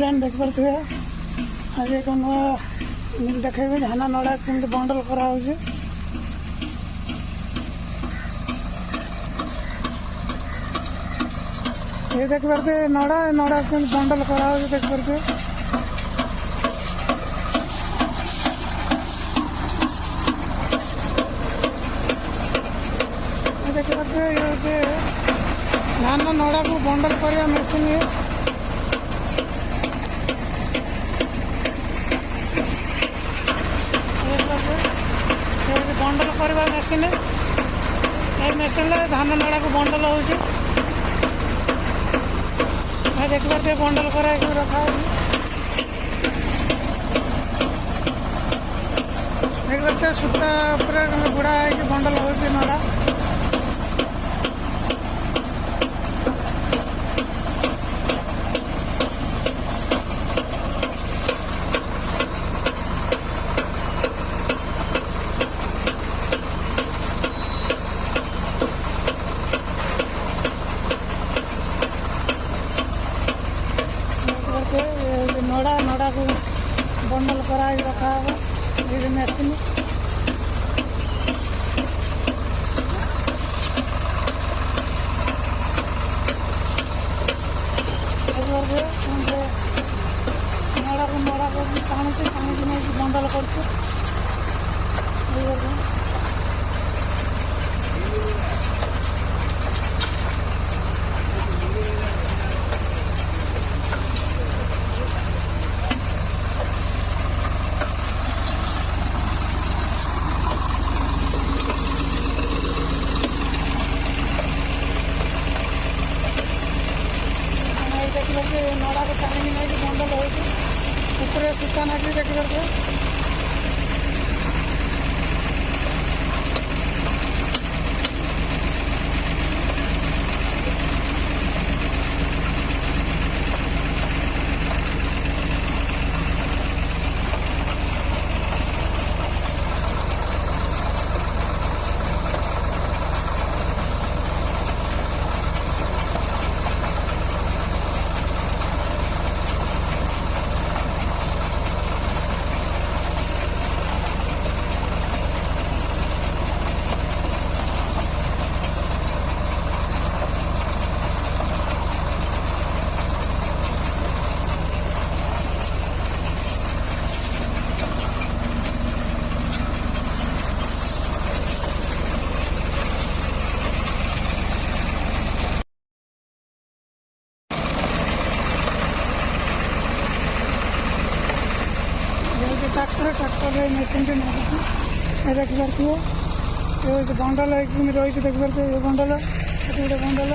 Friend देख पारे आज एक नुआ देखेबे धान नड़ा केमती बंडल करा ये देख पारे नड़ा नड़ा के बंडल करा देख पारे देख पारे ये धान नड़ा को बंडल करने मशीन है बंडल करवा मशीन ये मशीन धान नड़ा को बंडल हो देख पारे बंडल करा रखा देख पारे सूता पूरा बुढ़ा है बंडल हो नड़ा नड़ा नड़ा को बंडल करा रखा ये मशीन नड़ा को टाणी नहीं बंडल कर नड़ा को टाणी नहीं बंडल हो सूता नागी देख पारे ट्रैक्टर मशीन टी देख पारे ये बंडल रही देख पारे ये बंडल गोटे बंडल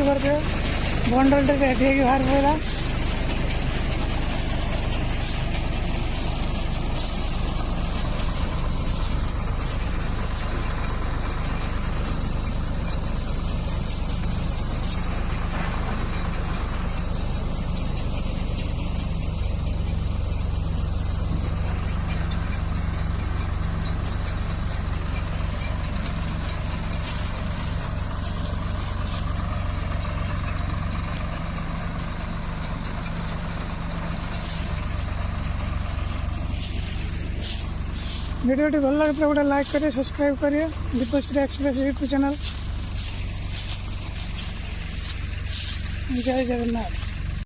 देखते पारे बंडल टे बाहर पड़ा भिडियो भल लगे गोटे लाइक करें सब्सक्राइब करें दीपश्री एक्सप्रेस यूट्यूब चैनल। जय जगन्नाथ।